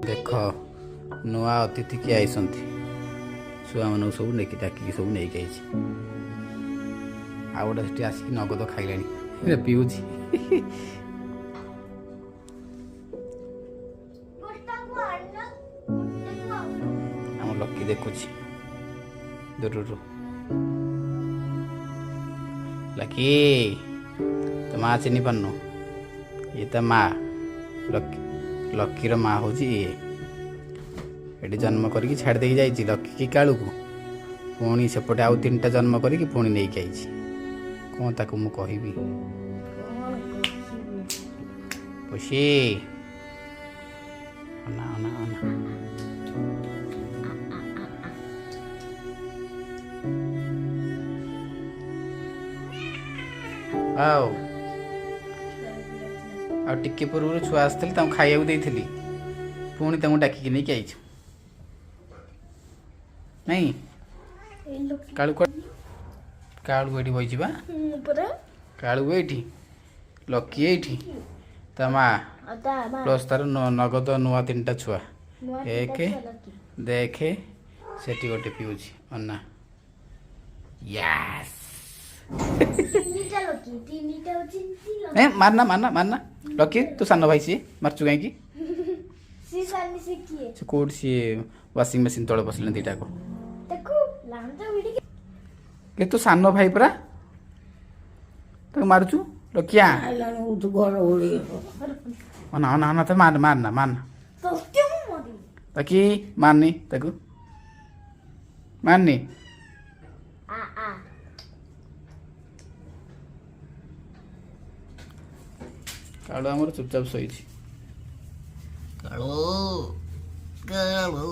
देख नुआ अतिथि किए आई छुआ मान सब नहीं डाक सब नहीं आउ गोटे से आसिक नगद खाइला पीऊँ आम लकी देखुची दूर लकी तो माँ चिन्ह पारनु ये तो माँ लकीर माँ हूँ ये जन्म करके छाड़ दे जाइए लकी की कालू को पुणी सेपटे आउ 3टा जन्म करके पुणी नहीं आई कौन ताकू मु कहबी खुशी अना अना अना आओ आ टिके पूर्व छुआ आसते खाइबा देती पुणी डाकिक नहीं आई नहीं कालू कालू ये बही कालू ये लकी ये ता माँ प्लस तार नगद नुआ 3टा छुआ एक देखे सेठी गोटे पीऊँ अन्ना यस मारना मारना मारना लकी तू सान भाई सी मारचु कहीं कौट सी वाशिंग मशीन तले बसले 2टा को के तू सान भाई परा तो मारुचु लकिया अना अना अना तो मार मारना मारना लकी मारनी ताकू मारनी कालू आमर चुपचाप शोई कालू कालू